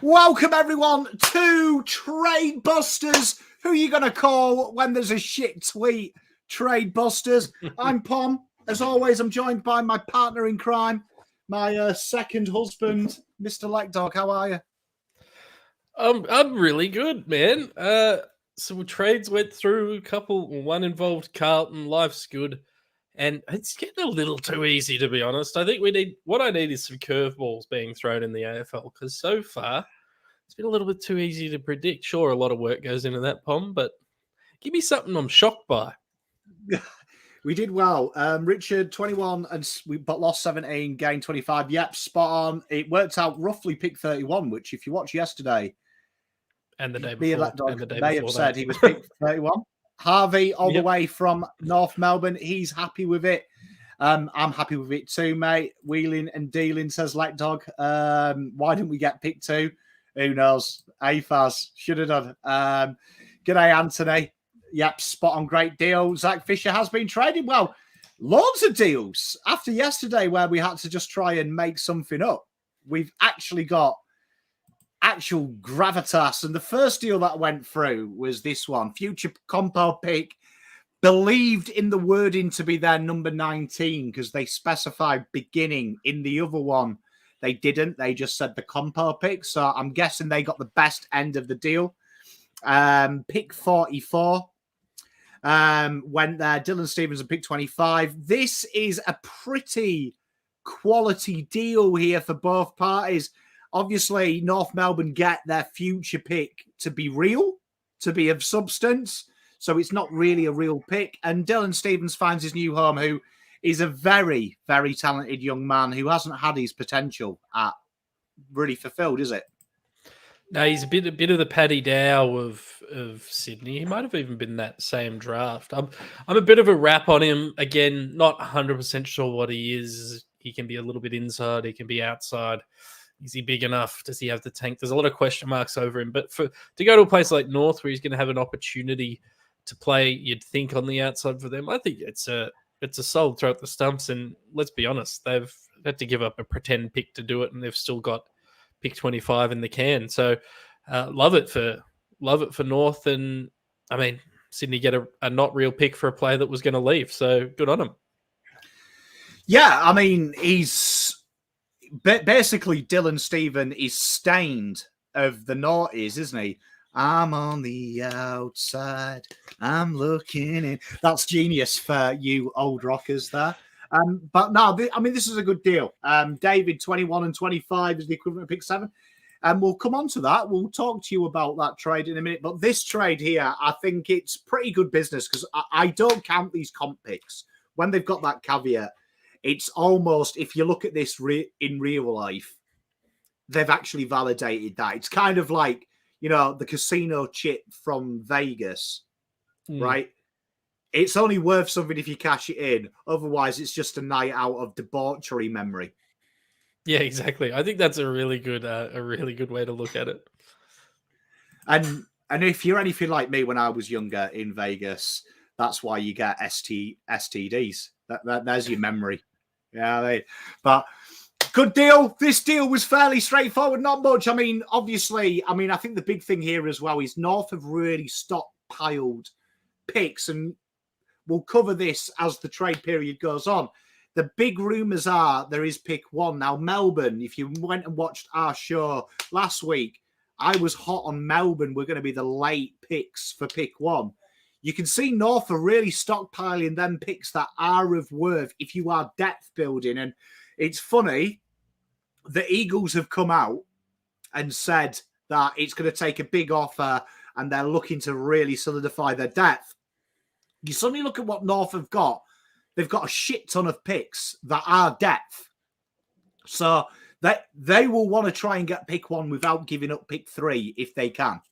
Welcome everyone to Tradebusters. Who are you going to call when there's a shit tweet? Tradebusters. I'm Pom. As always, I'm joined by my partner in crime, my second husband, Mr. Lekdog. How are you? I'm really good, man. Some trades went through, one involved Carlton. Life's good, and it's getting a little too easy, to be honest. I think what I need is some curveballs being thrown in the AFL, because so far it's been a little bit too easy to predict. Sure, a lot of work goes into that, Pom, but give me something I'm shocked by. We did well. Richard, 21, and we lost 17, gained 25. Yep, spot on. It worked out roughly pick 31, which if you watch yesterday, and the day before, and the day may before have said he was picked 31. Harvey, all the way from North Melbourne, he's happy with it. I'm happy with it too, mate. Wheeling and dealing, says Lekdog. Why didn't we get picked 2? Who knows? AFAS should have done. G'day, Anthony. Yep, spot on, great deal. Zach Fisher has been trading well. Loads of deals. After yesterday where we had to just try and make something up, we've actually got actual gravitas. And the first deal that went through was this one. Future compo pick believed in the wording to be their number 19 because they specified beginning. In the other one, they didn't. They just said the compo pick. So I'm guessing they got the best end of the deal. Pick 44 went there. Dylan Stevens and pick 25. This is a pretty quality deal here for both parties. Obviously, North Melbourne get their future pick to be real, to be of substance. So it's not really a real pick. And Dylan Stevens finds his new home, who is a very, very talented young man who hasn't had his potential really fulfilled, is it? No, he's a bit of the Paddy Dow of Sydney. He might have even been that same draft. I'm a bit of a wrap on him. Again, not 100% sure what he is. He can be a little bit inside. He can be outside. Is he big enough? Does he have the tank? There's a lot of question marks over him. But to go to a place like North where he's going to have an opportunity to play, you'd think, on the outside for them, I think it's a solid throw at the stumps. And let's be honest, they've had to give up a pretend pick to do it, and they've still got pick 25 in the can. So love it for North. And I mean, Sydney get a not real pick for a player that was going to leave. So good on him. Yeah, I mean, he's basically Dylan Steven is stained of the noughties, isn't he? I'm on the outside. I'm looking in. That's genius for you old rockers there. But no, I mean, this is a good deal. David, 21 and 25 is the equivalent of pick 7. And we'll come on to that. We'll talk to you about that trade in a minute. But this trade here, I think it's pretty good business because I don't count these comp picks. When they've got that caveat, it's almost, if you look at this in real life, they've actually validated that. It's kind of like, you know, the casino chip from Vegas, right? It's only worth something if you cash it in. Otherwise, it's just a night out of debauchery memory. Yeah, exactly. I think that's a really good way to look at it. And if you're anything like me when I was younger in Vegas, that's why you get STDs. There's your memory. Yeah, but good deal. This deal was fairly straightforward, not much. I mean, obviously, I think the big thing here as well is North have really stockpiled picks, and we'll cover this as the trade period goes on. The big rumours are there is pick 1. Now, Melbourne, if you went and watched our show last week, I was hot on Melbourne. We're going to be the late picks for pick 1. You can see North are really stockpiling them picks that are of worth if you are depth building. And it's funny, the Eagles have come out and said that it's going to take a big offer and they're looking to really solidify their depth. You suddenly look at what North have got. They've got a shit ton of picks that are depth. So they will want to try and get pick 1 without giving up pick 3 if they can.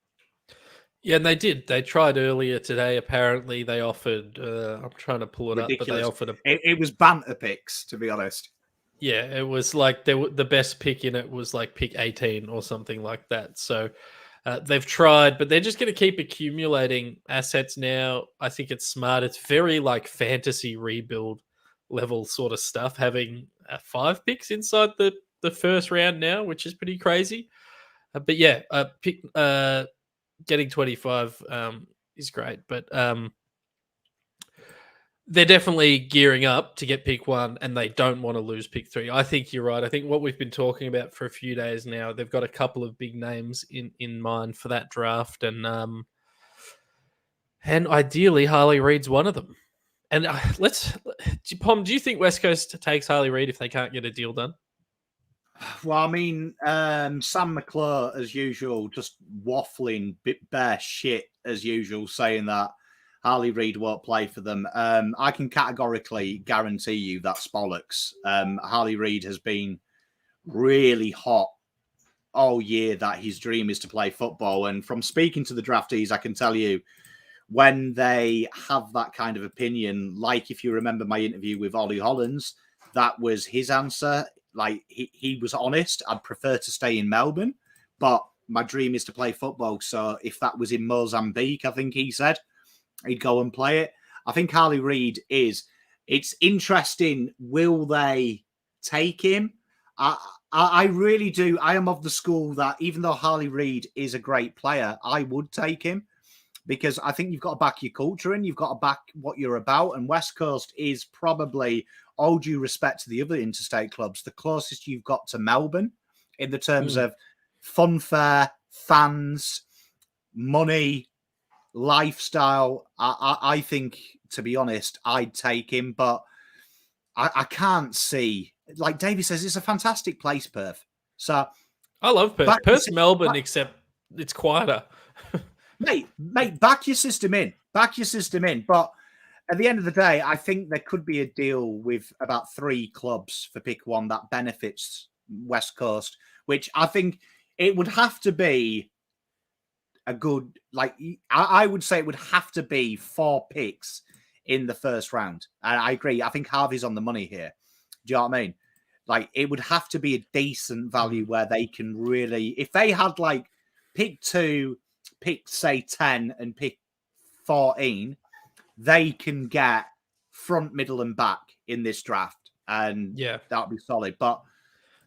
Yeah, and they did. They tried earlier today. Apparently, they offered. I'm trying to pull it ridiculous. Up, but they offered It was banter picks, to be honest. Yeah, it was like the best pick in it was like pick 18 or something like that. So they've tried, but they're just going to keep accumulating assets now. I think it's smart. It's very like fantasy rebuild level sort of stuff, having 5 picks inside the first round now, which is pretty crazy. But yeah, getting 25 is great. But they're definitely gearing up to get pick 1, and they don't want to lose pick 3. I think you're right. I think what we've been talking about for a few days now, they've got a couple of big names in mind for that draft, and ideally Harley Reid's one of them. And Pom, do you think West Coast takes Harley Reid if they can't get a deal done? Well, I mean, Sam McClure, as usual, just waffling bare shit as usual, saying that Harley Reid won't play for them. I can categorically guarantee you that's bollocks. Harley Reid has been really hot all year that his dream is to play football. And from speaking to the draftees, I can tell you, when they have that kind of opinion, like if you remember my interview with Ollie Hollins, that was his answer. Like, he was honest. I'd prefer to stay in Melbourne, but my dream is to play football. So if that was in Mozambique, I think he said, he'd go and play it. I think Harley Reid it's interesting. Will they take him? I really do. I am of the school that even though Harley Reid is a great player, I would take him, because I think you've got to back your culture and you've got to back what you're about. And West Coast is probably, all due respect to the other interstate clubs, the closest you've got to Melbourne in the terms of funfair, fans, money, lifestyle. I think, to be honest, I'd take him, but I can't see. Like Davey says, it's a fantastic place, Perth. So I love Perth. Perth's Melbourne, except it's quieter. mate, back your system in. Back your system in. But at the end of the day, I think there could be a deal with about 3 clubs for pick 1 that benefits West Coast, which I think it would have to be a good, like, I would say it would have to be 4 picks in the first round. And I agree. I think Harvey's on the money here. Do you know what I mean? Like, it would have to be a decent value where they can really, if they had like pick 2, pick say 10 and pick 14, they can get front, middle and back in this draft. And yeah, that would be solid. But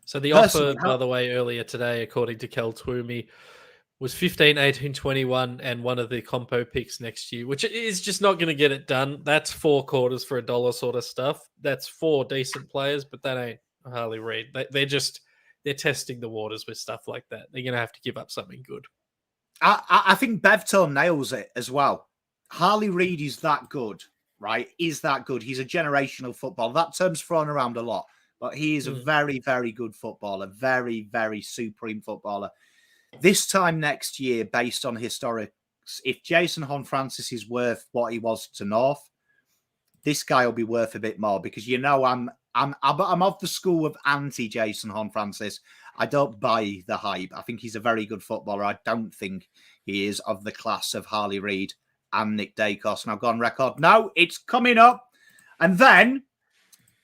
so the offer, by the way, earlier today, according to Kel Twomey, was 15, 18, 21 and one of the compo picks next year, which is just not going to get it done. That's 4 quarters for $1 sort of stuff. That's 4 decent players, but that ain't Harley Reid. They're testing the waters with stuff like that. They're going to have to give up something good. I think Bevtone nails it as well. Harley Reid is that good, right? Is that good? He's a generational footballer. That term's thrown around a lot, but he is a very, very good footballer. Very, very supreme footballer. This time next year, based on historics, if Jason Horne-Francis is worth what he was to North, this guy will be worth a bit more, because I'm of the school of anti-Jason Horne-Francis. I don't buy the hype. I think he's a very good footballer. I don't think he is of the class of Harley Reid and Nick Dacos. And I've gone record. No, it's coming up. And then,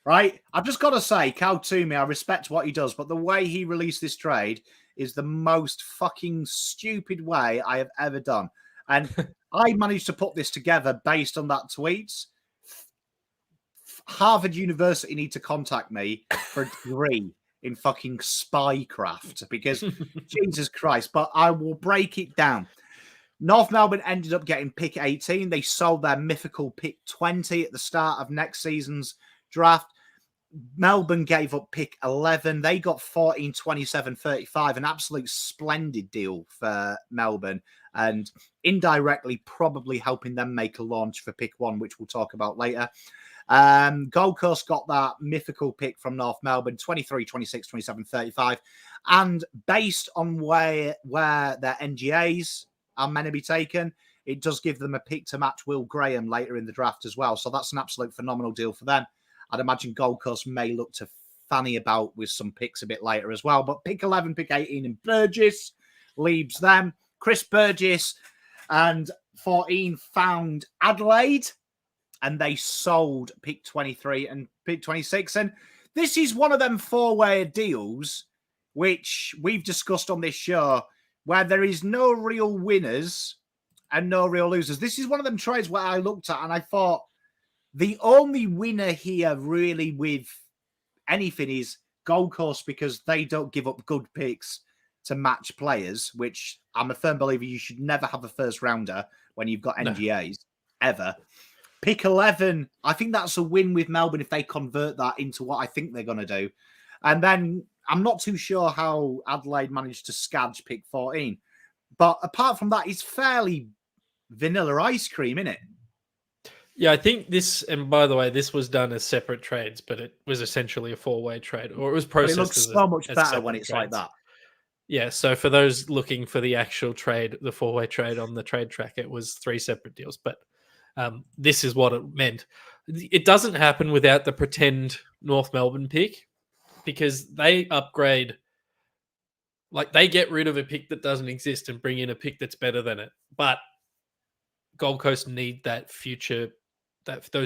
right, I've just got to say, Cal Toomey, I respect what he does, but the way he released this trade is the most fucking stupid way I have ever done. And I managed to put this together based on that tweet. Harvard University need to contact me for a degree in fucking spycraft, because Jesus Christ, but I will break it down. North Melbourne ended up getting pick 18. They sold their mythical pick 20 at the start of next season's draft. Melbourne gave up pick 11. They got 14, 27, 35. An absolute splendid deal for Melbourne, and indirectly probably helping them make a launch for pick 1, which we'll talk about later. Gold Coast got that mythical pick from North Melbourne, 23, 26, 27, 35. And based on where their NGAs are meant to be taken, it does give them a pick to match Will Graham later in the draft as well. So that's an absolute phenomenal deal for them. I'd imagine Gold Coast may look to fanny about with some picks a bit later as well. But pick 11, pick 18 and Burgess leaves them. Chris Burgess and 14 found Adelaide, and they sold pick 23 and pick 26. And this is one of them 4-way deals, which we've discussed on this show, where there is no real winners and no real losers. This is one of them trades where I looked at and I thought, the only winner here really with anything is Gold Coast, because they don't give up good picks to match players, which I'm a firm believer you should never have a first rounder when you've got NGAs, ever. Pick 11, I think that's a win with Melbourne if they convert that into what I think they're going to do. And then I'm not too sure how Adelaide managed to scadge pick 14. But apart from that, it's fairly vanilla ice cream, isn't it? Yeah, I think this, and by the way, this was done as separate trades, but it was essentially a 4-way trade, or it was processed. But it looks so much better when it's trades. like that. Yeah, so for those looking for the actual trade, the 4-way trade on the trade track, it was 3 separate deals. But this is what it meant. It doesn't happen without the pretend North Melbourne pick, because they upgrade, like they get rid of a pick that doesn't exist and bring in a pick that's better than it. But Gold Coast need those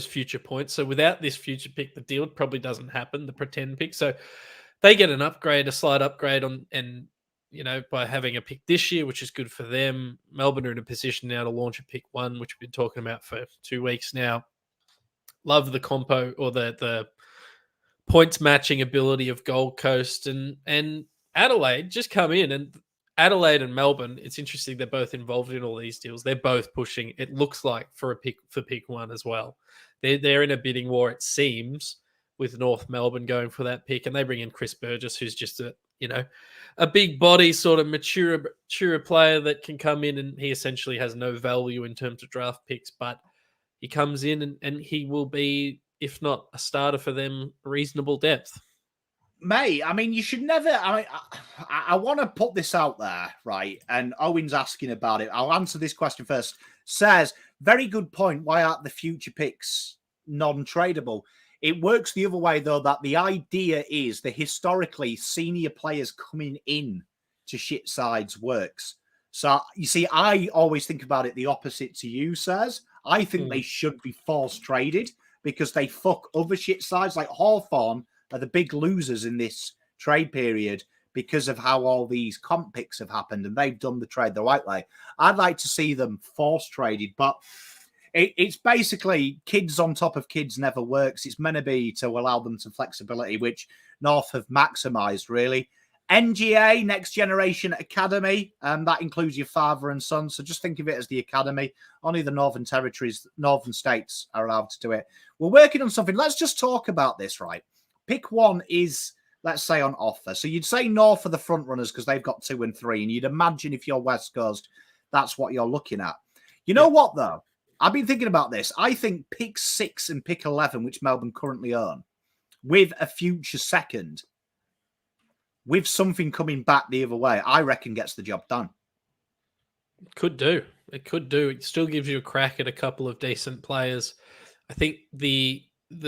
future points. So without this future pick, the deal probably doesn't happen, the pretend pick. So they get an upgrade, a slight upgrade and by having a pick this year, which is good for them. Melbourne are in a position now to launch a pick 1, which we've been talking about for 2 weeks now. Love the compo or the points matching ability of Gold Coast and Adelaide just come in, and Adelaide and Melbourne, it's interesting, they're both involved in all these deals. They're both pushing, it looks like, for pick 1 as well. They're in a bidding war, it seems, with North Melbourne going for that pick, and they bring in Chris Burgess, who's just a big body, sort of mature player that can come in, and he essentially has no value in terms of draft picks, but he comes in and he will be, if not a starter for them, reasonable depth. Mate, I mean, you should never. I want to put this out there, right? And Owen's asking about it. I'll answer this question first. Says, very good point. Why aren't the future picks non-tradable? It works the other way, though, that the idea is the historically senior players coming in to shit sides works. So, you see, I always think about it the opposite to you, Says. I think they should be force traded because they fuck other shit sides like Hawthorn are the big losers in this trade period because of how all these comp picks have happened, and they've done the trade the right way. I'd like to see them force traded, but it's basically kids on top of kids never works. It's meant to be to allow them some flexibility, which North have maximised, really. NGA, Next Generation Academy, that includes your father and son, so just think of it as the academy. Only the Northern Territories, Northern States are allowed to do it. We're working on something. Let's just talk about this, right? Pick 1 is, let's say, on offer. So you'd say North are the front runners because they've got 2 and 3. And you'd imagine if you're West Coast, that's what you're looking at. You know what, though? I've been thinking about this. I think pick 6 and pick 11, which Melbourne currently own, with a future second, with something coming back the other way, I reckon gets the job done. Could do. It could do. It still gives you a crack at a couple of decent players. I think the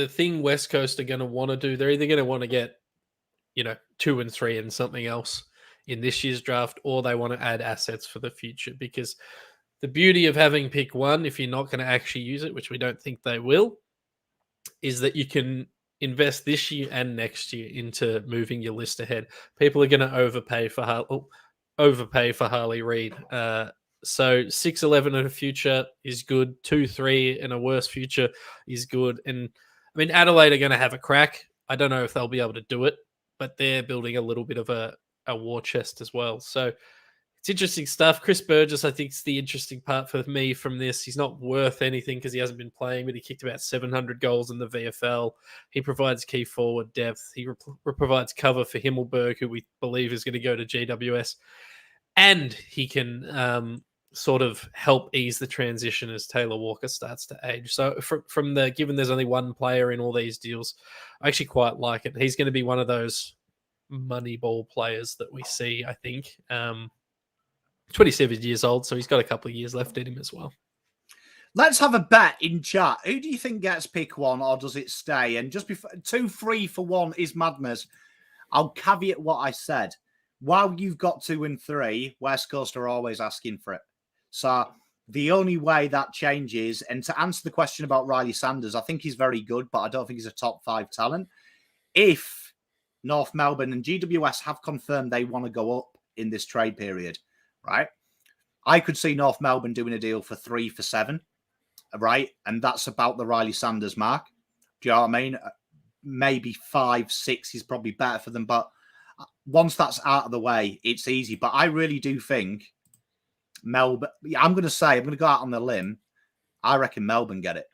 thing West Coast are going to want to do, they're either going to want to get, 2 and 3 and something else in this year's draft, or they want to add assets for the future, because the beauty of having pick 1, if you're not going to actually use it, which we don't think they will, is that you can invest this year and next year into moving your list ahead. People are going to overpay for Harley Reid. So 6-11 in a future is good. 2-3 in a worse future is good. And I mean, Adelaide are going to have a crack. I don't know if they'll be able to do it, but they're building a little bit of a war chest as well. So it's interesting stuff. Chris Burgess, I think, is the interesting part for me from this. He's not worth anything because he hasn't been playing, but he kicked about 700 goals in the VFL. He provides key forward depth. He provides cover for Himmelberg, who we believe is going to go to GWS. And he can sort of help ease the transition as Taylor Walker starts to age. So given there's only one player in all these deals, I actually quite like it. He's going to be one of those money ball players that we see, I think. 27 years old, so he's got a couple of years left in him as well. Let's have a bet in chat. Who do you think gets pick 1, or does it stay? And just before 2-3 for 1 is madness. I'll caveat what I said. While you've got 2 and 3, West Coast are always asking for it. So the only way that changes, and to answer the question about Riley Sanders, I think he's very good, but I don't think he's a top 5 talent. If North Melbourne and GWS have confirmed they want to go up in this trade period, right? I could see North Melbourne doing a deal for 3 for 7, right? And that's about the Riley Sanders mark. Do you know what I mean? Maybe 5, 6 is probably better for them, but once that's out of the way, it's easy. But I really do think Melbourne. I'm going to go out on the limb. I reckon Melbourne get it.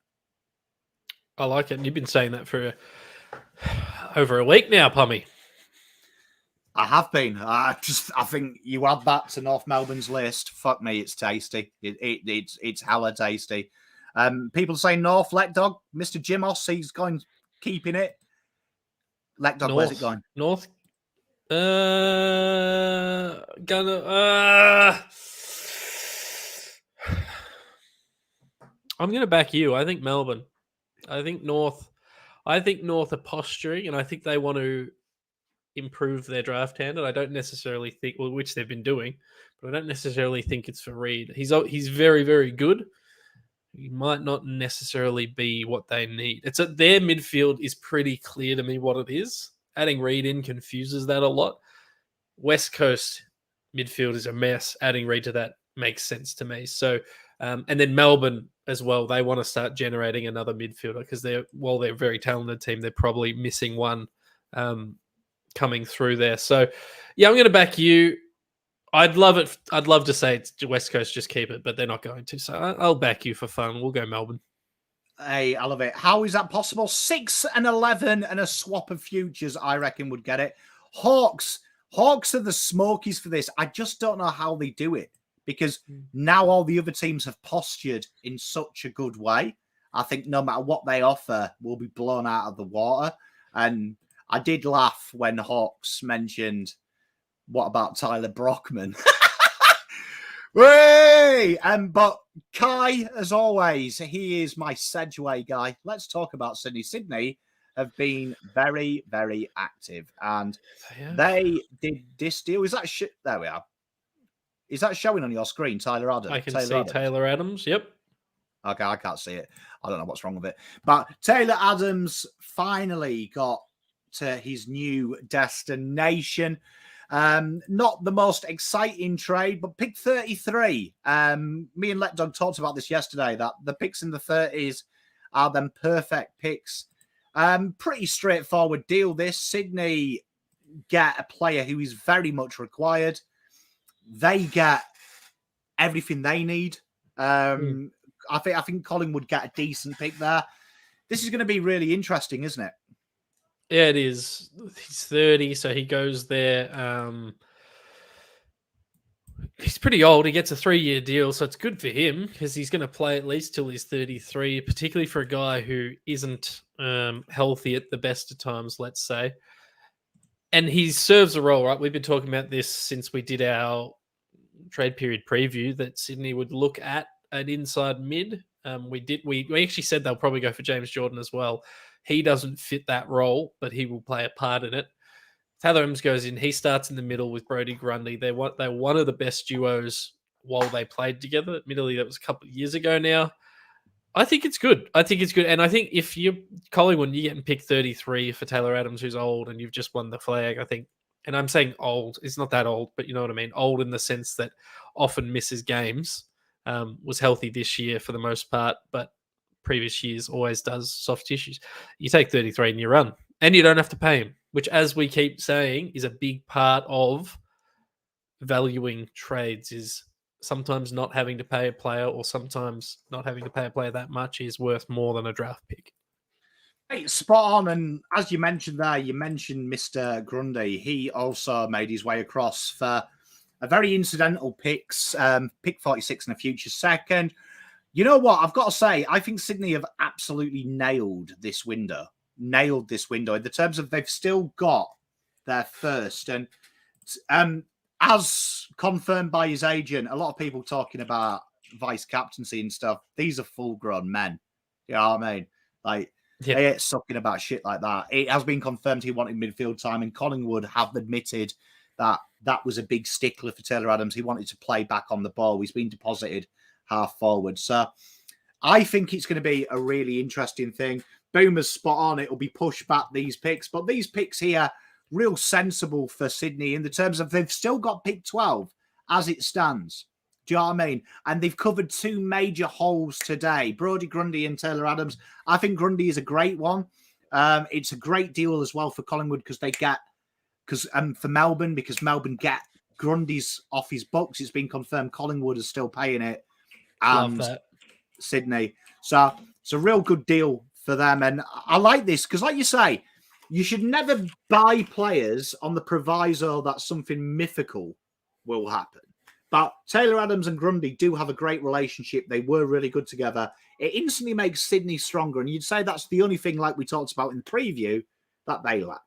I like it. And you've been saying that for over a week now, Pommy. I have been. I think you add that to North Melbourne's list. Fuck me, it's tasty. It's hella tasty. People say North Letdog. Mr. Jimos, he's keeping it. Letdog, where's it going? North. I'm gonna back you. I think Melbourne. I think North are posturing, and I think they want to improve their draft hand. And I don't necessarily think, which they've been doing, but I don't necessarily think it's for Reid. He's very, very good. He might not necessarily be what they need. Their midfield is pretty clear to me what it is. Adding Reid in confuses that a lot. West Coast midfield is a mess. Adding Reid to that makes sense to me. So, and then Melbourne as well. They want to start generating another midfielder because they're a very talented team, they're probably missing one coming through there. So, yeah, I'm going to back you. I'd love it. I'd love to say it's West Coast, just keep it, but they're not going to. So I'll back you for fun. We'll go Melbourne. Hey, I love it. How is that possible? 6 and 11 and a swap of futures, I reckon, would get it. Hawks are the Smokies for this. I just don't know how they do it because now all the other teams have postured in such a good way. I think no matter what they offer, will be blown out of the water. And I did laugh when Hawks mentioned, what about Tyler Brockman? Hey! But Kai, as always, he is my Sedgway guy. Let's talk about Sydney. Sydney have been very, very active, and they did this deal. Is that there we are. Is that showing on your screen, Tyler Adams? I can see Taylor Adams. Yep. Okay, I can't see it. I don't know what's wrong with it. But Taylor Adams finally got to his new destination. Not the most exciting trade, but pick 33. Me and Letdog talked about this yesterday, that the picks in the 30s are them perfect picks. Pretty straightforward deal this. Sydney get a player who is very much required. They get everything they need. I think Collingwood get a decent pick there. This is going to be really interesting, isn't it? Yeah, it is. He's 30, so he goes there. He's pretty old. He gets a 3-year deal, so it's good for him because he's going to play at least till he's 33, particularly for a guy who isn't healthy at the best of times, let's say. And he serves a role, right? We've been talking about this since we did our trade period preview, that Sydney would look at an inside mid. We actually said they'll probably go for James Jordan as well. He doesn't fit that role, but he will play a part in it. Taylor Adams goes in. He starts in the middle with Brodie Grundy. They're one of the best duos while they played together. Admittedly, that was a couple of years ago now. I think it's good. And I think if you're Collingwood, you're getting pick 33 for Taylor Adams, who's old, and you've just won the flag, I think. And I'm saying old. It's not that old, but you know what I mean. Old in the sense that often misses games. Was healthy this year for the most part, but previous years always does soft tissues. You take 33 and you run. And you don't have to pay him, which, as we keep saying, is a big part of valuing trades, is sometimes not having to pay a player, or sometimes not having to pay a player that much is worth more than a draft pick. Hey, spot on. And as you mentioned there, you mentioned Mr. Grundy. He also made his way across for a very incidental picks, pick 46 and a future second. You know what? I've got to say, I think Sydney have absolutely nailed this window in the terms of they've still got their first. And as confirmed by his agent, a lot of people talking about vice captaincy and stuff, these are full-grown men. You know what I mean? Like, they ain't sucking about shit like that. It has been confirmed he wanted midfield time, and Collingwood have admitted that was a big stickler for Taylor Adams. He wanted to play back on the ball. He's been deposited half forward. So I think it's going to be a really interesting thing. Boomer's spot on. It'll be pushed back, these picks. But these picks here, real sensible for Sydney in the terms of they've still got pick 12 as it stands. Do you know what I mean? And they've covered two major holes today, Brodie Grundy and Taylor Adams. I think Grundy is a great one. It's a great deal as well for Collingwood because they get because for Melbourne, because Melbourne get Grundy's off his books. It's been confirmed Collingwood is still paying it, and Love that. Sydney. So it's a real good deal for them. And I like this because, like you say, you should never buy players on the proviso that something mythical will happen. But Taylor Adams and Grundy do have a great relationship. They were really good together. It instantly makes Sydney stronger. And you'd say that's the only thing, like we talked about in the preview, that they lack.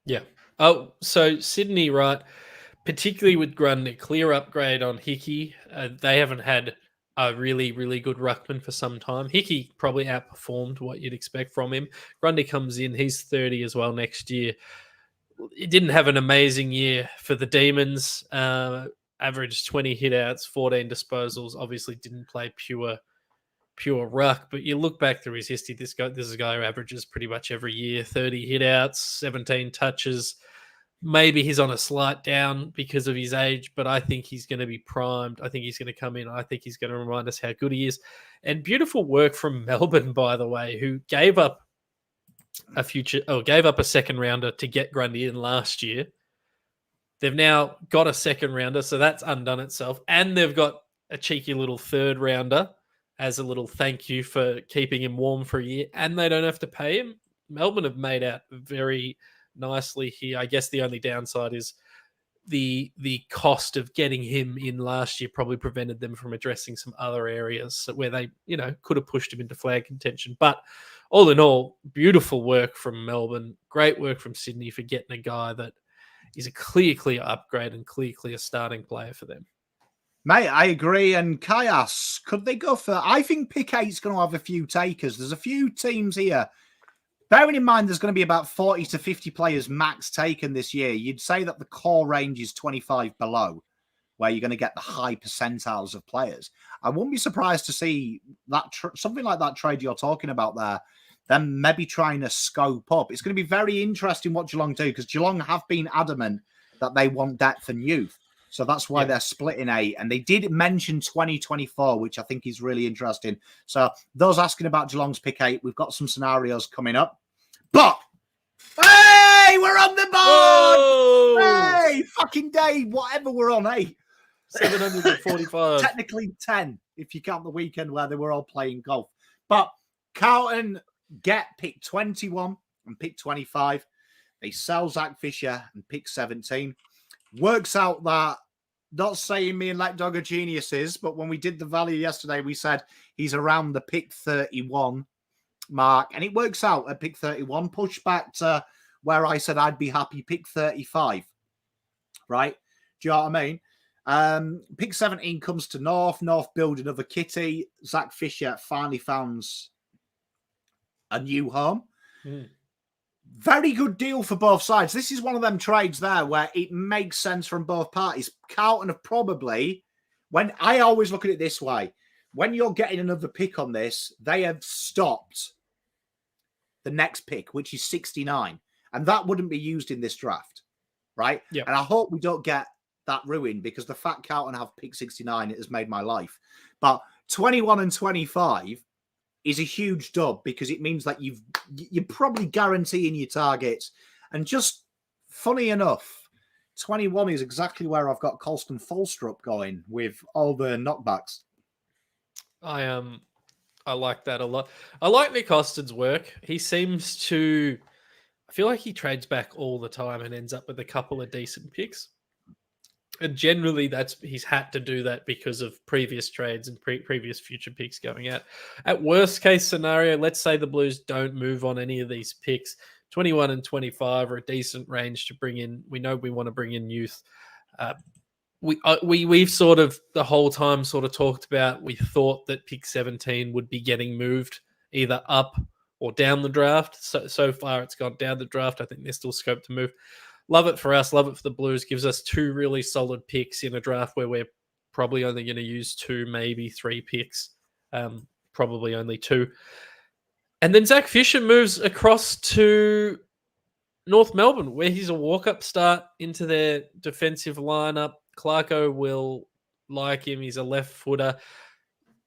Yeah. Oh, so Sydney, right, particularly with Grundy, clear upgrade on Hickey. They haven't had a really, really good ruckman for some time. Hickey probably outperformed what you'd expect from him. Grundy comes in, he's 30 as well next year. He didn't have an amazing year for the Demons. Averaged 20 hitouts, 14 disposals. Obviously didn't play pure ruck, but you look back through his history, this is a guy who averages pretty much every year 30 hitouts, 17 touches. Maybe he's on a slight down because of his age, but I think he's going to be primed. I think he's going to come in. I think he's going to remind us how good he is. And beautiful work from Melbourne, by the way, who gave up a second rounder to get Grundy in last year. They've now got a second rounder, so that's undone itself. And they've got a cheeky little third rounder as a little thank you for keeping him warm for a year. And they don't have to pay him. Melbourne have made out very nicely here. I guess the only downside is the cost of getting him in last year probably prevented them from addressing some other areas where they, could have pushed him into flag contention. But all in all, beautiful work from Melbourne. Great work from Sydney for getting a guy that is a clear upgrade and clear starting player for them. Mate, I agree. And Kayas, could they go for... I think pick 8's going to have a few takers. There's a few teams here. Bearing in mind there's going to be about 40 to 50 players max taken this year, you'd say that the core range is 25 below, where you're going to get the high percentiles of players. I wouldn't be surprised to see that something like that trade you're talking about there, then maybe trying to scope up. It's going to be very interesting what Geelong do, because Geelong have been adamant that they want depth and youth. So that's why they're splitting 8. And they did mention 2024, which I think is really interesting. So those asking about Geelong's pick 8, we've got some scenarios coming up. But, hey, we're on the board! Whoa! Hey, fucking day, whatever we're on, hey. 745. Technically 10, if you count the weekend where they were all playing golf. But Carlton get pick 21 and pick 25. They sell Zach Fisher and pick 17. Works out that, not saying me and Lapdog are geniuses, but when we did the value yesterday, we said he's around the pick 31 mark, and it works out at pick 31, push back to where I said I'd be happy, pick 35, right? Do you know what I mean? Pick 17 comes to North build another kitty. Zach Fisher finally found a new home. Very good deal for both sides. This is one of them trades there where it makes sense from both parties. Carlton have probably, when I always look at it this way, when you're getting another pick on this, they have stopped the next pick, which is 69. And that wouldn't be used in this draft, right? Yeah. And I hope we don't get that ruined, because the fact Carlton have pick 69, it has made my life. But 21 and 25 is a huge dub, because it means that you're probably guaranteeing your targets. And just funny enough, 21 is exactly where I've got Colston Folstrup going with all the knockbacks. I like that a lot. I like Nick Austin's work. He seems to, I feel like he trades back all the time and ends up with a couple of decent picks. And generally, he's had to do that because of previous trades and previous future picks going out. At worst case scenario, let's say the Blues don't move on any of these picks. 21 and 25 are a decent range to bring in. We know we want to bring in youth. We've sort of the whole time sort of talked about, we thought that pick 17 would be getting moved either up or down the draft. So far, it's gone down the draft. I think there's still scope to move. Love it for us. Love it for the Blues. Gives us 2 really solid picks in a draft where we're probably only going to use 2, maybe 3 picks. Probably only 2. And then Zach Fisher moves across to North Melbourne, where he's a walk-up start into their defensive lineup. Clarko will like him. He's a left footer.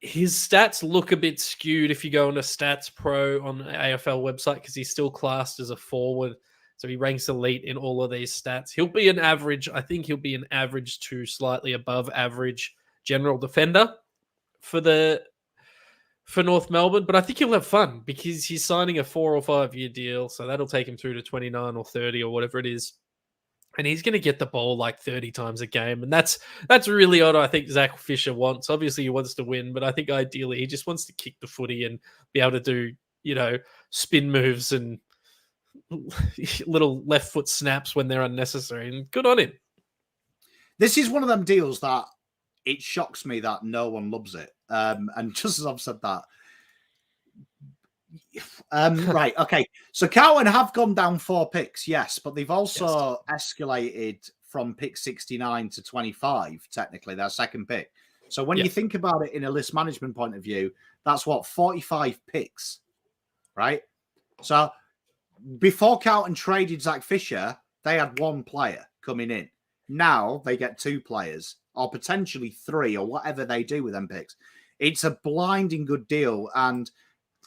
His stats look a bit skewed if you go into Stats Pro on the AFL website, because he's still classed as a forward. So he ranks elite in all of these stats. He'll be an average. I think he'll be an average to slightly above average general defender for North Melbourne. But I think he'll have fun because he's signing a 4 or 5 year deal. So that'll take him through to 29 or 30 or whatever it is. And he's going to get the ball like 30 times a game. And that's really what I think Zach Fisher wants. Obviously, he wants to win, but I think ideally he just wants to kick the footy and be able to do, spin moves and little left foot snaps when they're unnecessary. And good on him. This is one of them deals that it shocks me that no one loves it. And just as I've said that, right, okay. So Carlton have gone down 4 picks, yes, but they've also escalated from pick 69 to 25, technically, their second pick. So when you think about it in a list management point of view, that's 45 picks, right? So before Carlton traded Zach Fisher, they had 1 player coming in. Now they get 2 players, or potentially 3, or whatever they do with them picks. It's a blinding good deal, and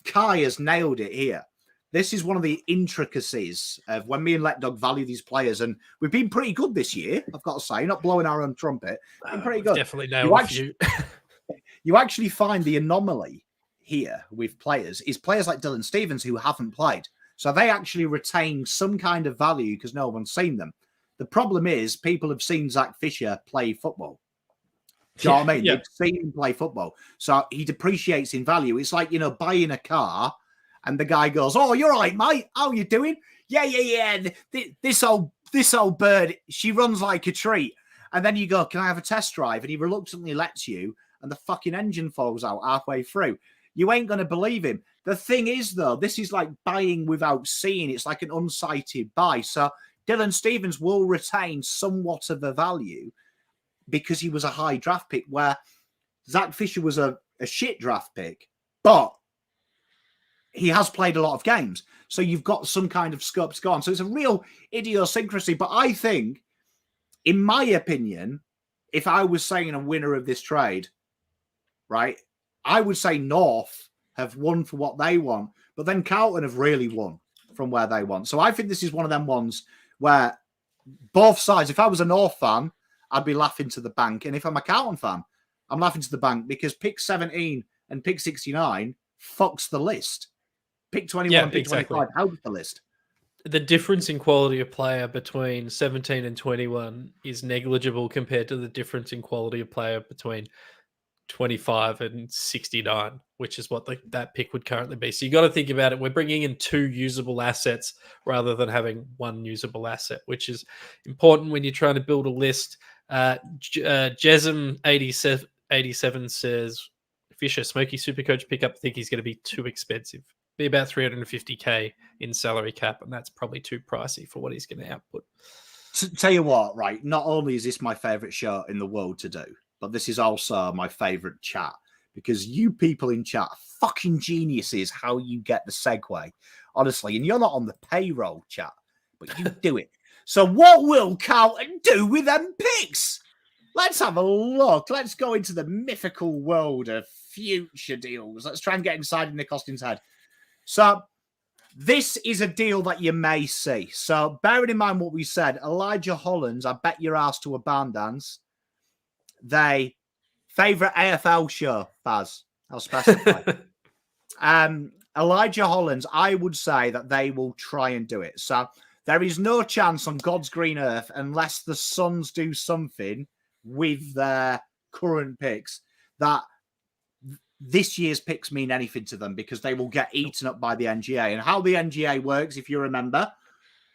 Kai has nailed it here. This is one of the intricacies of when me and Let Dog value these players, and we've been pretty good this year, I've got to say, not blowing our own trumpet. Been pretty good. Definitely nailed a few. You actually find the anomaly here with players is players like Dylan Stephens who haven't played. So they actually retain some kind of value because no one's seen them. The problem is people have seen Zach Fisher play football. Do you know what I mean? They've seen him play football. So he depreciates in value. It's like, buying a car and the guy goes, "Oh, you're right, mate. How you doing? Yeah. This old bird, she runs like a treat." And then you go, "Can I have a test drive?" And he reluctantly lets you, and the fucking engine falls out halfway through. You ain't going to believe him. The thing is, though, this is like buying without seeing. It's like an unsighted buy. So Dylan Stephens will retain somewhat of a value because he was a high draft pick, where Zach Fisher was a shit draft pick, but he has played a lot of games. So you've got some kind of scope to go on. So it's a real idiosyncrasy. But I think, in my opinion, if I was saying a winner of this trade, right, I would say North have won for what they want, but then Carlton have really won from where they want. So I think this is one of them ones where both sides, if I was a North fan, I'd be laughing to the bank. And if I'm a Carlton fan, I'm laughing to the bank because pick 17 and pick 69 fucks the list. Pick 21 and pick 25 helps the list. The difference in quality of player between 17 and 21 is negligible compared to the difference in quality of player between 25 and 69, which is what that pick would currently be. So you got to think about it. We're bringing in 2 usable assets rather than having 1 usable asset, which is important when you're trying to build a list. Jesm 87 says Fisher Smoky Supercoach pickup. Think he's going to be too expensive. Be about 350k in salary cap, and that's probably too pricey for what he's going to output. Tell you what, right? Not only is this my favorite show in the world to do, but this is also my favorite chat because you people in chat are fucking geniuses how you get the segue, honestly. And you're not on the payroll, chat, but you do it. So what will Carlton do with them picks? Let's have a look. Let's go into the mythical world of future deals. Let's try and get inside in Nick Austin's head. So this is a deal that you may see. So bearing in mind what we said, Elijah Hollands, I bet your ass to a barn dance. They favorite AFL show, Baz. I'll specify. Elijah Hollands, I would say that they will try and do it. So there is no chance on God's green earth unless the Suns do something with their current picks that this year's picks mean anything to them because they will get eaten up by the NGA. And how the NGA works, if you remember,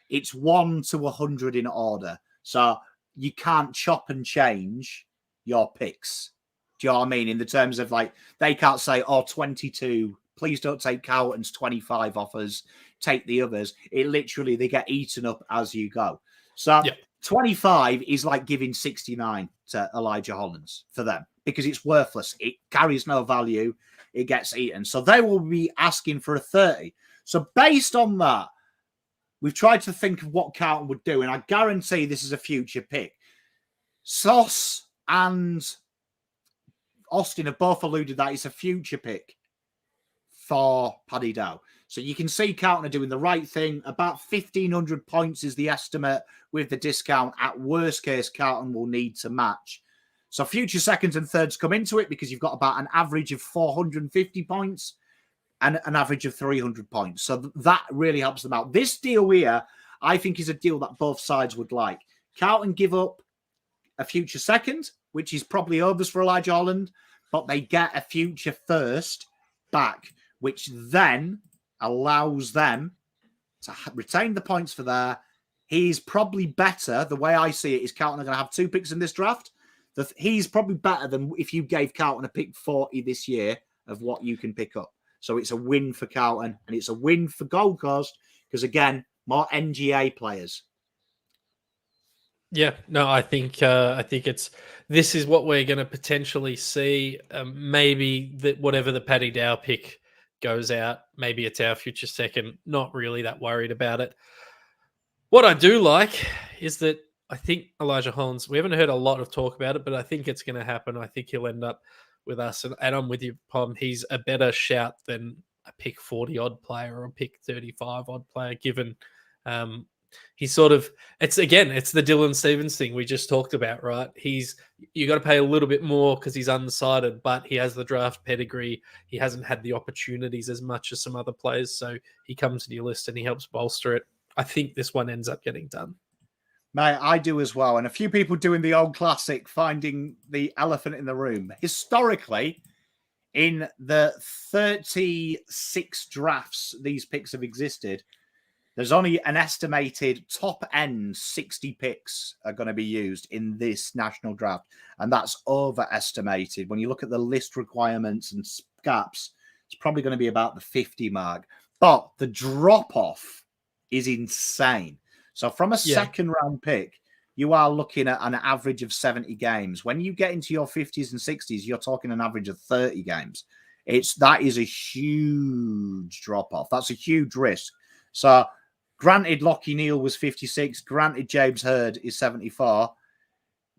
it's 1 to 100 in order. So you can't chop and change your picks. Do you know what I mean? In the terms of like, they can't say, 22, please don't take Carlton's 25 offers, take the others. It literally, they get eaten up as you go. So 25 is like giving 69 to Elijah Hollands for them because it's worthless. It carries no value. It gets eaten. So they will be asking for a 30. So based on that, we've tried to think of what Carlton would do, and I guarantee this is a future pick. Sauce and Austin have both alluded that it's a future pick for Paddy Dow. So you can see Carlton are doing the right thing. About 1,500 points is the estimate with the discount. At worst case, Carlton will need to match. So future seconds and thirds come into it because you've got about an average of 450 points and an average of 300 points. So that really helps them out. This deal here, I think, is a deal that both sides would like. Carlton give up a future second, which is probably overs for Elijah Holland, but they get a future first back, which then allows them to retain the points for there. He's probably better. The way I see it is Carlton are going to have 2 picks in this draft. He's probably better than if you gave Carlton a pick 40 this year of what you can pick up. So it's a win for Carlton and it's a win for Gold Coast because, again, more NGA players. Yeah, no, I think this is what we're going to potentially see. Maybe that whatever the Paddy Dow pick goes out, maybe it's our future second. Not really that worried about it. What I do like is that I think Elijah Hollands, we haven't heard a lot of talk about it, but I think it's going to happen. I think he'll end up with us. And I'm with you, Pom. He's a better shout than a pick 40 odd player or a pick 35 odd player, given he's sort of, it's the Dylan Stephens thing we just talked about, right? You got to pay a little bit more because he's undecided, but he has the draft pedigree. He hasn't had the opportunities as much as some other players. So he comes to your list and he helps bolster it. I think this one ends up getting done. Mate, I do as well. And a few people doing the old classic, finding the elephant in the room. Historically, in the 36 drafts these picks have existed, there's only an estimated top end 60 picks are going to be used in this national draft. And that's overestimated. When you look at the list requirements and gaps, it's probably going to be about the 50 mark. But the drop-off is insane. So from a second round pick, you are looking at an average of 70 games. When you get into your 50s and 60s, you're talking an average of 30 games. That is a huge drop-off. That's a huge risk. So granted, Lockie Neal was 56. Granted, James Hird is 74.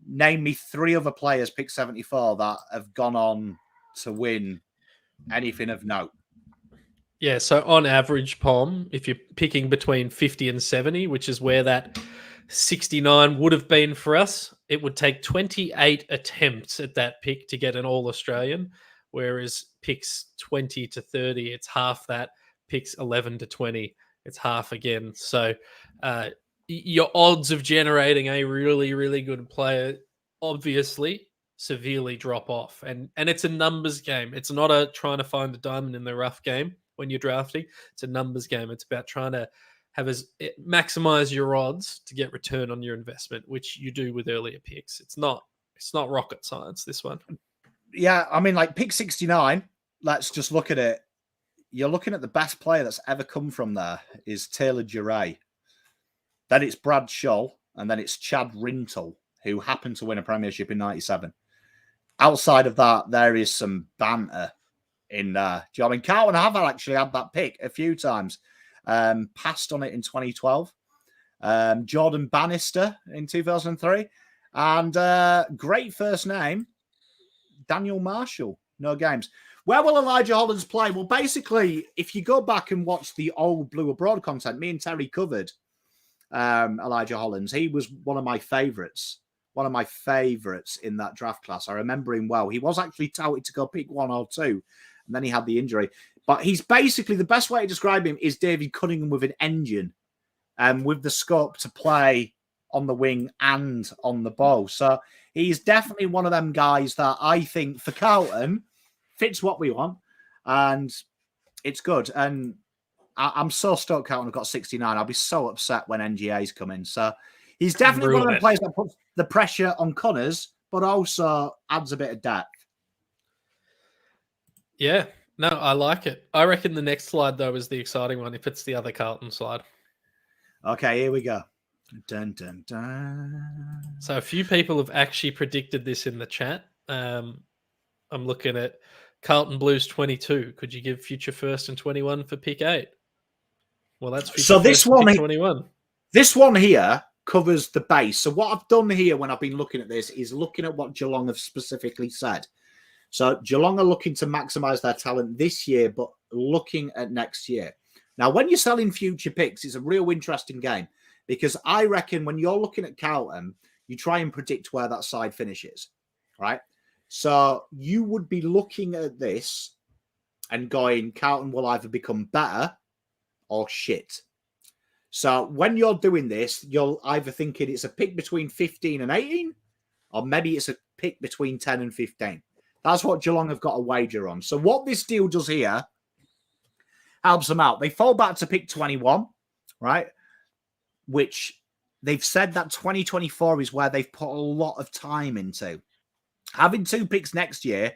Name me 3 other players picked 74 that have gone on to win anything of note. Yeah, so on average, Pom, if you're picking between 50 and 70, which is where that 69 would have been for us, it would take 28 attempts at that pick to get an All-Australian, whereas picks 20 to 30, it's half that. Picks 11 to 20, it's half again. So your odds of generating a really, really good player obviously severely drop off. And it's a numbers game. It's not a trying to find a diamond in the rough game. When you're drafting, it's a numbers game. It's about trying to maximize your odds to get return on your investment, which you do with earlier picks. It's not rocket science, this one. Yeah, I mean, like pick 69, let's just look at it. You're looking at the best player that's ever come from there is Taylor Duray. Then it's Brad Scholl, and then it's Chad Rintle, who happened to win a premiership in 97. Outside of that, there is some banter in there. Do you know what I mean? Carlton have actually had that pick a few times. Passed on it in 2012. Jordan Bannister in 2003. And great first name, Daniel Marshall. No games. Where will Elijah Hollands play? Well, basically, if you go back and watch the old Blue Abroad content, me and Terry covered Elijah Hollands. He was one of my favourites. One of my favourites in that draft class. I remember him well. He was actually touted to go pick 1 or 2. And then he had the injury. But he's basically, the best way to describe him is David Cunningham with an engine and with the scope to play on the wing and on the ball. So he's definitely one of them guys that I think for Carlton fits what we want. And it's good. And I'm so stoked Carlton have got 69. I'll be so upset when NGA's come in. So he's definitely one of them players that puts the pressure on Connors, but also adds a bit of depth. Yeah, no, I like it. I reckon the next slide, though, is the exciting one if it's the other Carlton slide. Okay, here we go. Dun, dun, dun. So a few people have actually predicted this in the chat. I'm looking at Carlton Blues 22. Could you give future first and 21 for pick 8? Well, that's future so this one, 21. This one here covers the base. So what I've done here when I've been looking at this is looking at what Geelong have specifically said. So Geelong are looking to maximise their talent this year, but looking at next year. Now, when you're selling future picks, it's a real interesting game because I reckon when you're looking at Carlton, you try and predict where that side finishes, right? So you would be looking at this and going, Carlton will either become better or shit. So when you're doing this, you're either thinking it's a pick between 15 and 18, or maybe it's a pick between 10 and 15. That's what Geelong have got a wager on. So what this deal does here helps them out. They fall back to pick 21, right? Which they've said that 2024 is where they've put a lot of time into. Having 2 picks next year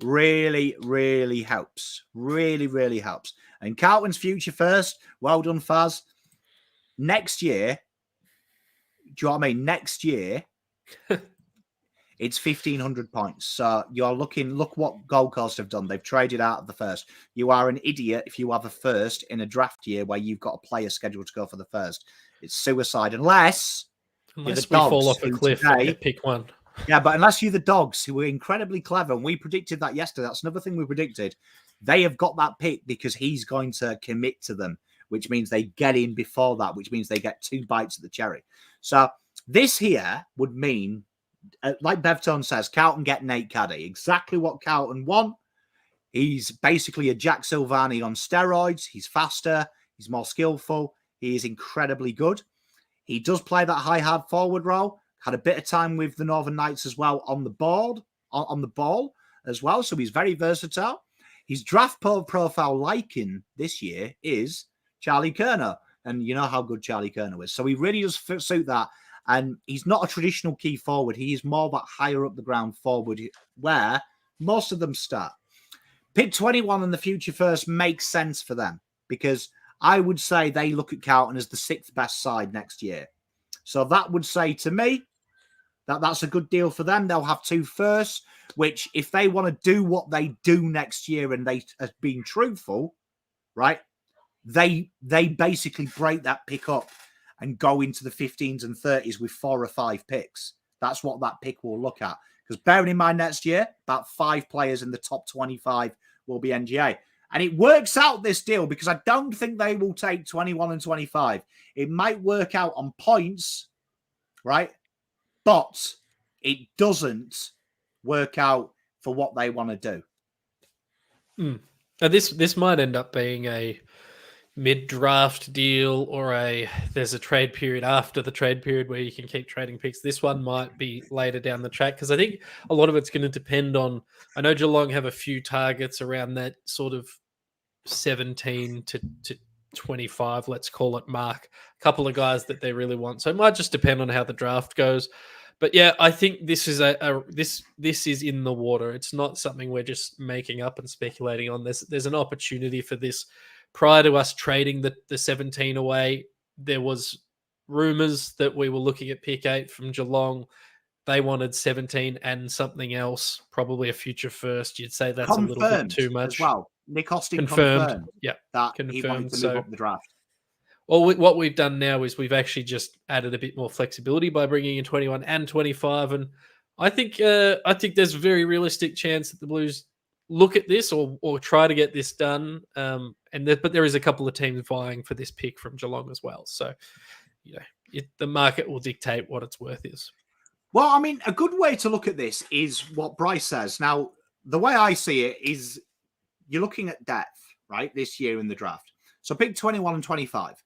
really, really helps. Really, really helps. And Carlton's future first. Well done, Faz. Next year, do you know what I mean? Next year, it's 1,500 points. So you're look what Gold Coast have done. They've traded out of the first. You are an idiot if you have a first in a draft year where you've got a player scheduled to go for the first. It's suicide unless we fall off a cliff and pick one. Yeah, but unless you're the Dogs, who were incredibly clever, and we predicted that yesterday. That's another thing we predicted. They have got that pick because he's going to commit to them, which means they get in before that, which means they get 2 bites of the cherry. So this here would mean, like Bevtone says, Carlton get Nate Caddy. Exactly what Carlton want. He's basically a Jack Silvani on steroids. He's faster. He's more skillful. He is incredibly good. He does play that high, hard forward role. Had a bit of time with the Northern Knights as well on the board, on the ball as well. So he's very versatile. His draft profile liking this year is Charlie Curnow. And you know how good Charlie Curnow is. So he really does suit that. And he's not a traditional key forward. He is more that higher up the ground forward where most of them start. Pick 21 and the future first makes sense for them because I would say they look at Carlton as the 6th best side next year. So that would say to me that that's a good deal for them. They'll have 2 firsts, which if they want to do what they do next year and they are being truthful, right, they basically break that pick up and go into the 15s and 30s with 4 or 5 picks. That's what that pick will look at. Because bearing in mind next year, about 5 players in the top 25 will be NGA. And it works out this deal because I don't think they will take 21 and 25. It might work out on points, right? But it doesn't work out for what they want to do. And this might end up being a mid-draft deal or there's a trade period after the trade period where you can keep trading picks. This one might be later down the track because I think a lot of it's going to depend on, I know Geelong have a few targets around that sort of 17 to 25, let's call it, mark. A couple of guys that they really want. So it might just depend on how the draft goes. But yeah, I think this is this is in the water. It's not something we're just making up and speculating on. There's an opportunity for this. Prior to us trading the 17 away, there was rumours that we were looking at pick 8 from Geelong. They wanted 17 and something else, probably a future first. You'd say that's confirmed a little bit too much. As well, Nick Austin confirmed yeah, that he wanted to move up the draft. Well, what we've done now is we've actually just added a bit more flexibility by bringing in 21 and 25, and I think there's a very realistic chance that the Blues look at this or try to get this done. But there is a couple of teams vying for this pick from Geelong as well. So, the market will dictate what its worth is. Well, I mean, a good way to look at this is what Bryce says. Now, the way I see it is you're looking at depth, right, this year in the draft. So pick 21 and 25.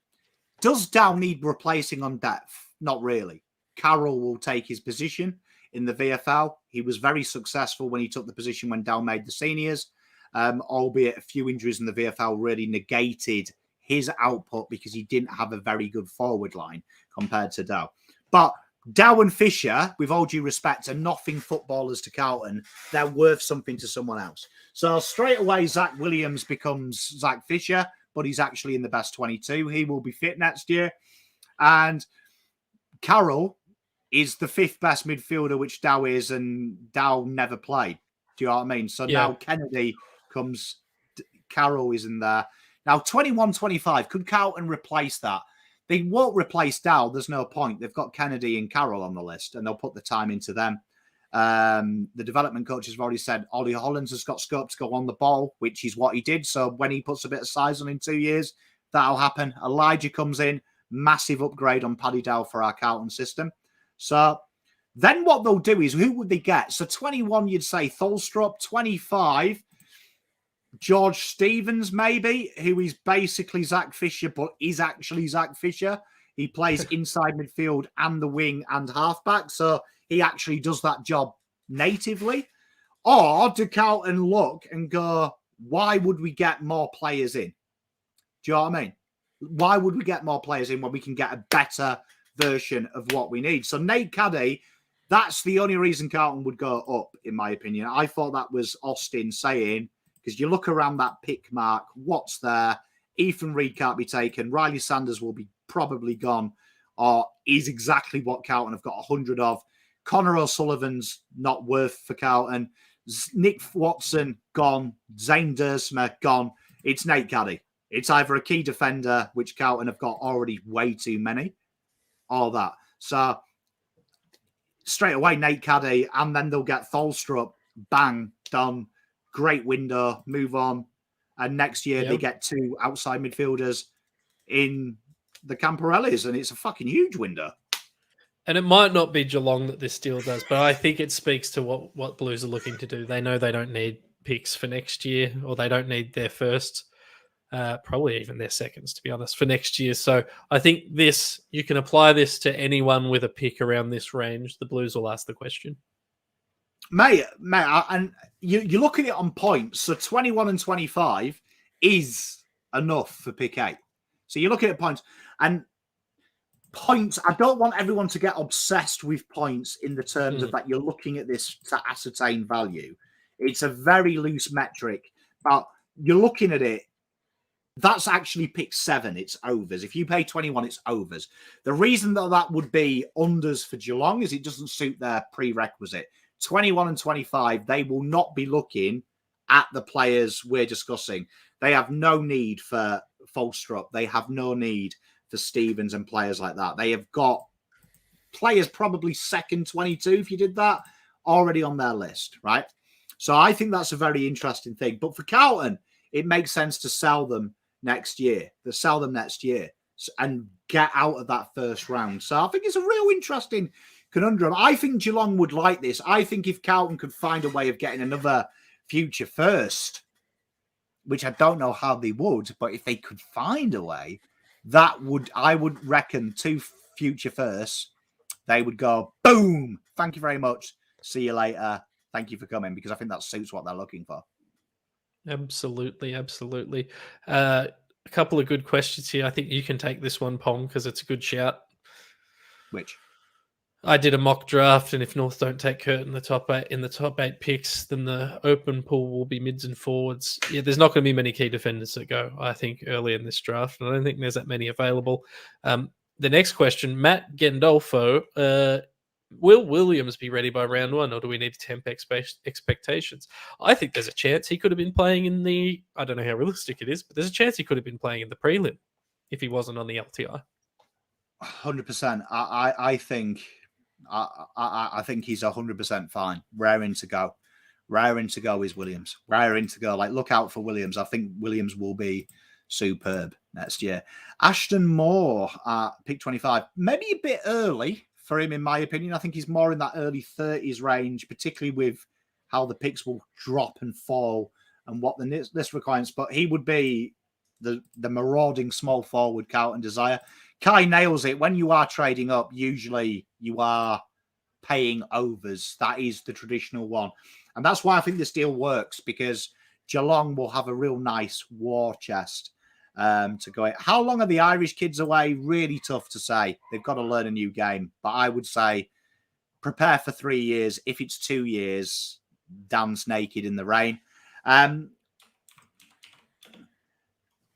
Does Dow need replacing on depth? Not really. Carroll will take his position in the VFL. He was very successful when he took the position when Dow made the seniors, albeit a few injuries in the VFL really negated his output because he didn't have a very good forward line compared to Dow. But Dow and Fisher, with all due respect, are nothing footballers to Carlton. They're worth something to someone else. So straight away, Zach Williams becomes Zach Fisher, but he's actually in the best 22. He will be fit next year. And Carroll is the 5th best midfielder, which Dow is, and Dow never played. Do you know what I mean? So now Kennedy comes, Carroll is in there. Now, 21-25, could Carlton replace that? They won't replace Dow. There's no point. They've got Kennedy and Carroll on the list, and they'll put the time into them. The development coaches have already said Ollie Hollands has got scope to go on the ball, which is what he did. So when he puts a bit of size on in 2 years, that'll happen. Elijah comes in, massive upgrade on Paddy Dow for our Carlton system. So then what they'll do is, who would they get? So 21, you'd say Tholstrup. 25, George Stevens, maybe, who is basically Zach Fisher, but is actually Zach Fisher. He plays inside midfield and the wing and halfback. So he actually does that job natively. Or do Carlton look and go, why would we get more players in? Do you know what I mean? Why would we get more players in when we can get a better version of what we need? So Nate Caddy, that's the only reason Carlton would go up, in my opinion. I thought that was Austin saying, because you look around that pick mark, what's there? Ethan Reid can't be taken. Riley Sanders will be probably gone, or is exactly what Carlton have got 100 of. Connor O'Sullivan's not worth for Carlton. Nick Watson, gone. Zane Duursma, gone. It's Nate Caddy. It's either a key defender, which Carlton have got already way too many, or that. So straight away, Nate Caddy, and then they'll get Tholstrup, bang, done. Great window, move on. And next year they get 2 outside midfielders in the Camporellis, and it's a fucking huge window. And it might not be Geelong that this deal does, but I think it speaks to what Blues are looking to do. They know they don't need picks for next year, or they don't need their first, probably even their seconds, to be honest, for next year. So I think you can apply this to anyone with a pick around this range. The Blues will ask the question. Mate, and you look at it on points. So 21 and 25 is enough for pick 8. So you look at it points, and points, I don't want everyone to get obsessed with points in the terms of that you're looking at this to ascertain value. It's a very loose metric, but you're looking at it. That's actually pick 7. It's overs. If you pay 21, it's overs. The reason that would be unders for Geelong is it doesn't suit their prerequisite. 21 and 25, they will not be looking at the players we're discussing. They have no need for Tholstrup. They have no need for Stevens and players like that. They have got players probably second 22, if you did that, already on their list, right? So I think that's a very interesting thing. But for Carlton, it makes sense to sell them next year. To sell them next year and get out of that first round. So I think it's a real interesting conundrum. I think Geelong would like this. I think if Carlton could find a way of getting another future first, which I don't know how they would, but if they could find a way, I would reckon 2 future firsts, they would go, boom, thank you very much. See you later. Thank you for coming, because I think that suits what they're looking for. Absolutely, absolutely. A couple of good questions here. I think you can take this one, Pong, because it's a good shout. Which? I did a mock draft, and if North don't take Curtin in the top 8 picks, then the open pool will be mids and forwards. Yeah, there's not going to be many key defenders that go, I think, early in this draft, and I don't think there's that many available. The next question, Matt Gendolfo, will Williams be ready by round 1, or do we need to temper expectations? I think there's a chance he could have been playing in the, I don't know how realistic it is, but there's a chance he could have been playing in the prelim if he wasn't on the LTI. 100%. I think he's 100% fine. Raring to go. Raring to go is Williams. Raring to go. Like, look out for Williams. I think Williams will be superb next year. Ashton Moore, pick 25. Maybe a bit early for him, in my opinion. I think he's more in that early 30s range, particularly with how the picks will drop and fall and what the list requires. But he would be the marauding small forward Carlton desire. Kai nails it. When you are trading up, usually you are paying overs. That is the traditional one. And that's why I think this deal works, because Geelong will have a real nice war chest to go in. How long are the Irish kids away? Really tough to say. They've got to learn a new game. But I would say prepare for 3 years. If it's 2 years, dance naked in the rain.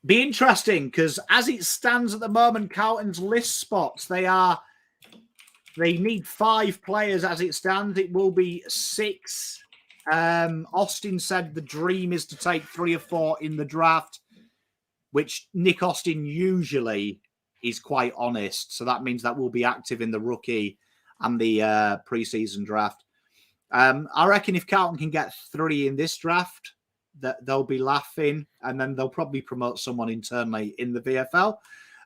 Be interesting, because as it stands at the moment, Carlton's list spots, they need 5 players as it stands. It will be 6. Austin said the dream is to take 3 or 4 in the draft, which Nick Austin usually is quite honest. So that means that we'll be active in the rookie and the preseason draft. I reckon if Carlton can get 3 in this draft, that they'll be laughing, and then they'll probably promote someone internally in the VFL.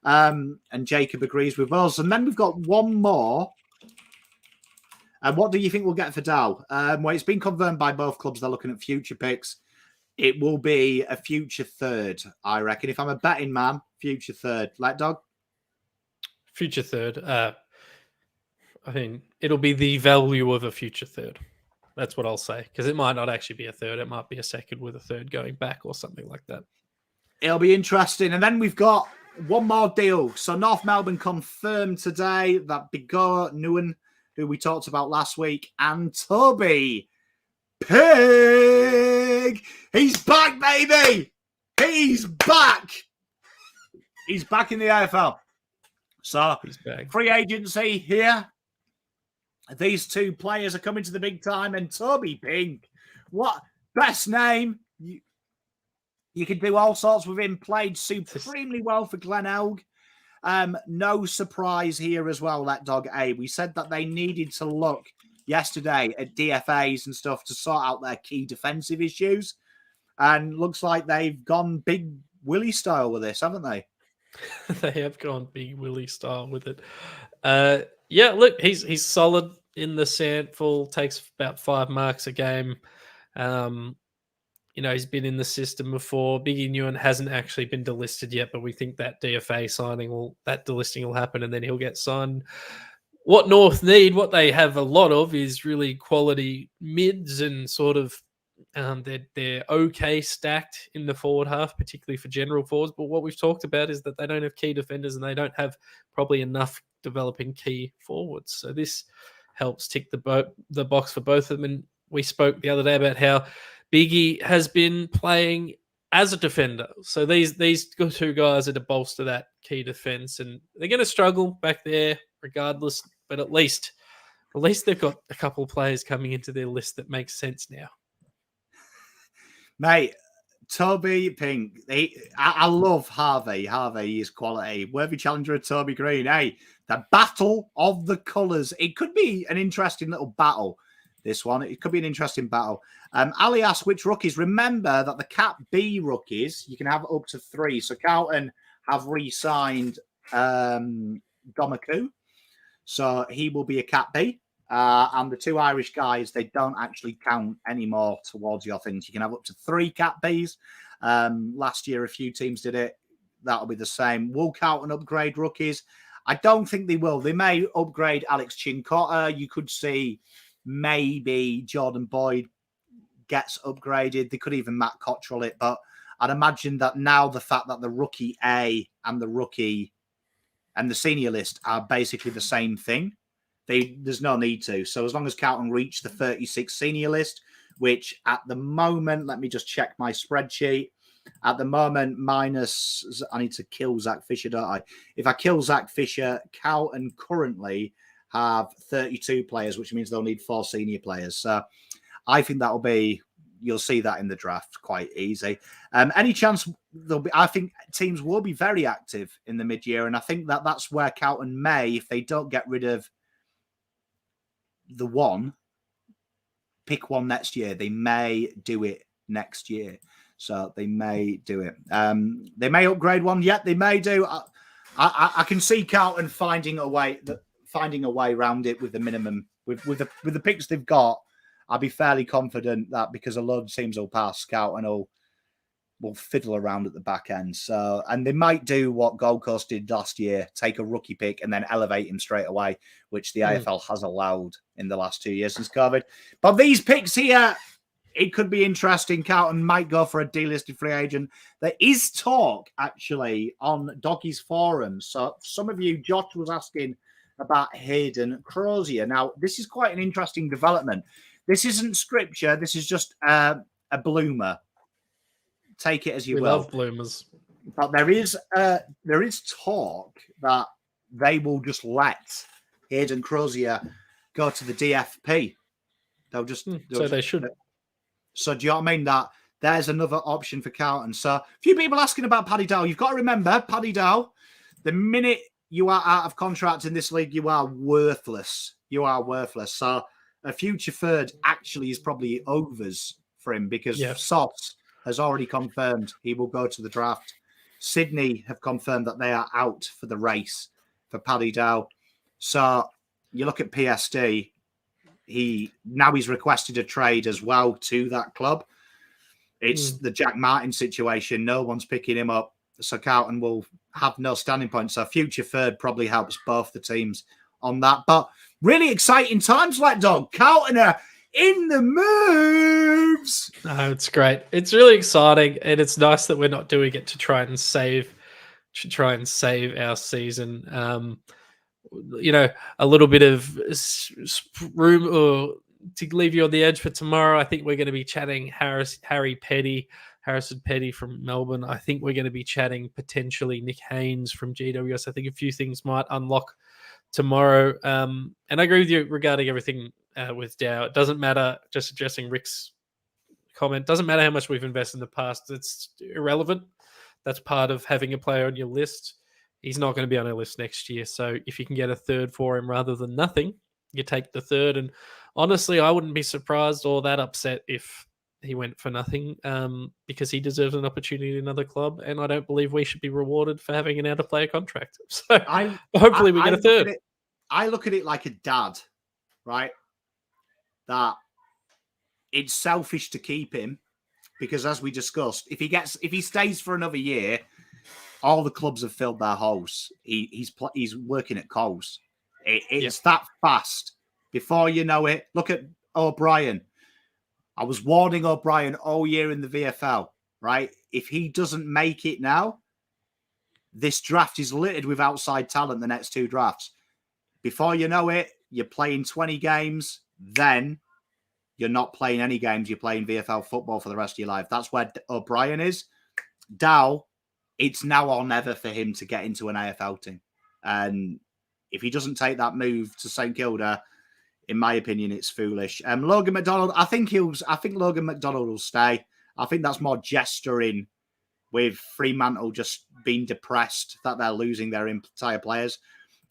And Jacob agrees with us. And then we've got one more. And what do you think we'll get for Dow? Well, it's been confirmed by both clubs. They're looking at future picks. It will be a future third, I reckon. If I'm a betting man, future third. Like Dog? Future third. I mean, it'll be the value of a future third. That's what I'll say. Because it might not actually be a third. It might be a second with a third going back or something like that. It'll be interesting. And then we've got one more deal. So North Melbourne confirmed today that Bridgette W, who we talked about last week, and Toby Pig, he's back, baby. He's back. He's back in the AFL. So he's back. Free agency here. These two players are coming to the big time, and Toby Pig, what best name? You could do all sorts with him. Played supremely well for Glenelg. No surprise here as well, that Dog A. We said that they needed to look yesterday at DFAs and stuff to sort out their key defensive issues. And looks like they've gone Big Willie style with this, haven't they? They have gone Big Willie style with it. Yeah, look, he's solid in the sandful, takes about 5 marks a game. He's been in the system before. Biggie Nguyen hasn't actually been delisted yet, but we think that DFA signing that delisting will happen and then he'll get signed. What North need, what they have a lot of, is really quality mids and sort of they're okay stacked in the forward half, particularly for general forwards. But what we've talked about is that they don't have key defenders and they don't have probably enough developing key forwards. So this helps tick the box for both of them. And we spoke the other day about how Biggie has been playing as a defender. So these two guys are to bolster that key defense, and they're going to struggle back there regardless, but at least they've got a couple of players coming into their list that makes sense now. Mate, Toby Pink. I love Harvey. Harvey is quality. Worthy challenger of Toby Green. Hey, the battle of the colours. It could be an interesting little battle, this one. It could be an interesting battle. Ali asks, which rookies? Remember that the Cat B rookies, you can have up to 3. So Carlton have re-signed Gomaku. So he will be a Cat B. And the 2 Irish guys, they don't actually count anymore towards your things. You can have up to 3 Cat Bs. Last year, a few teams did it. That'll be the same. Will Carlton upgrade rookies? I don't think they will. They may upgrade Alex Chincotta. You could see maybe Jordan Boyd gets upgraded. They could even Matt Cottrell it. But I'd imagine that now the fact that the rookie A and the rookie and the senior list are basically the same thing, there's no need to. So as long as Carlton reach the 36 senior list, which at the moment, let me just check my spreadsheet. At the moment, minus, I need to kill Zach Fisher, don't I? If I kill Zach Fisher, Carlton currently have 32 players, which means they'll need 4 senior players. So I think you'll see that in the draft quite easy. Any chance I think teams will be very active in the mid-year. And I think that's where Carlton may, if they don't get rid of the one, pick one next year. They may do it next year. So they may do it. They may upgrade one yet. They may do. I can see Carlton finding a way around it with the minimum with the picks they've got. I'll be fairly confident that because a load of teams will pass, Carlton will fiddle around at the back end. So, and they might do what Gold Coast did last year, take a rookie pick and then elevate him straight away, which the AFL has allowed in the last 2 years since COVID. But these picks here, it could be interesting. Carlton might go for a delisted free agent. There is talk, actually, on Doggy's forums. So some of you, Josh was asking about Hayden Crozier. Now, this is quite an interesting development. This isn't scripture. This is just a bloomer. Take it as you will. We love bloomers. But there is talk that they will just let Hayden Crozier go to the DFP. They'll just... they should. So do you know what I mean? That there's another option for Carlton. So a few people asking about Paddy Dow. You've got to remember, Paddy Dow, the minute you are out of contract in this league, you are worthless. You are worthless. So a future third actually is probably overs for him because Sauce has already confirmed he will go to the draft. Sydney have confirmed that they are out for the race for Paddy Dow. So you look at PSD, he's requested a trade as well to that club. It's the Jack Martin situation. No one's picking him up. So Carlton will have no standing point. So future third probably helps both the teams on that. But really exciting times, Let Dog. Carlton are in the moves. Oh, it's great. It's really exciting, and it's nice that we're not doing it to try and save our season. A little bit of room or to leave you on the edge for tomorrow. I think we're going to be chatting Harrison Petty from Melbourne. I think we're going to be chatting potentially Nick Haynes from GWS. I think a few things might unlock tomorrow. And I agree with you regarding everything with Dow. It doesn't matter, just addressing Rick's comment, doesn't matter how much we've invested in the past. It's irrelevant. That's part of having a player on your list. He's not going to be on our list next year. So if you can get a third for him rather than nothing, you take the third. And honestly, I wouldn't be surprised or that upset if he went for nothing, because he deserves an opportunity in another club. And I don't believe we should be rewarded for having an out-of-player contract. So hopefully we get a third. I look at it like a dad, right? That it's selfish to keep him because, as we discussed, if he stays for another year, all the clubs have filled their holes. He's working at Carlz. It's that fast. Before you know it, look at O'Brien. I was warning O'Brien all year in the VFL, right? If he doesn't make it now, this draft is littered with outside talent the next two drafts. Before you know it, you're playing 20 games, then you're not playing any games. You're playing VFL football for the rest of your life. That's where O'Brien is. Dow, it's now or never for him to get into an AFL team. And if he doesn't take that move to St Kilda, in my opinion, it's foolish. Logan McDonald, I think Logan McDonald will stay. I think that's more gesturing with Fremantle just being depressed that they're losing their entire players.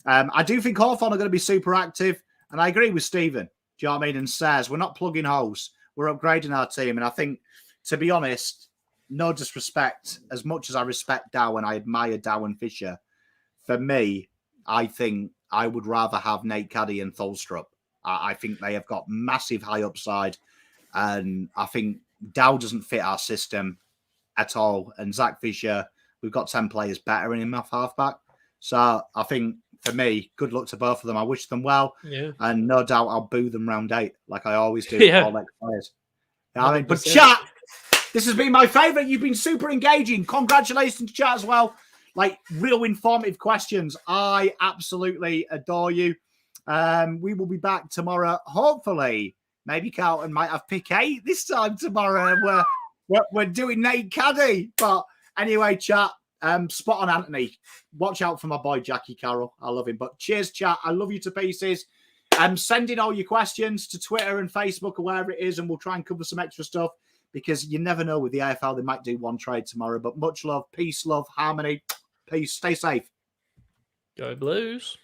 I do think Hawthorn are going to be super active, and I agree with Stephen. Do you know what I mean? And says we're not plugging holes, we're upgrading our team. And I think, to be honest, no disrespect, as much as I respect Dow and I admire Dow and Fisher, for me, I think I would rather have Nate Caddy and Tholstrup. I think they have got massive high upside, and I think Dow doesn't fit our system at all. And Zach Fisher, we've got 10 players better in him off halfback. So I think, for me, good luck to both of them. I wish them well. Yeah. And no doubt I'll boo them round 8, like I always do. Yeah. All players. You know what I mean? But chat, this has been my favourite. You've been super engaging. Congratulations, chat, as well. Like, real informative questions. I absolutely adore you. We will be back tomorrow. Hopefully, maybe Carlton might have pick 8 this time tomorrow. We're doing Nate Caddy. But anyway, chat, spot on Anthony. Watch out for my boy Jackie Carroll. I love him. But cheers, chat. I love you to pieces. Send in all your questions to Twitter and Facebook or wherever it is, and we'll try and cover some extra stuff, because you never know with the AFL. They might do one trade tomorrow. But much love, peace, love, harmony. Peace. Stay safe. Go Blues.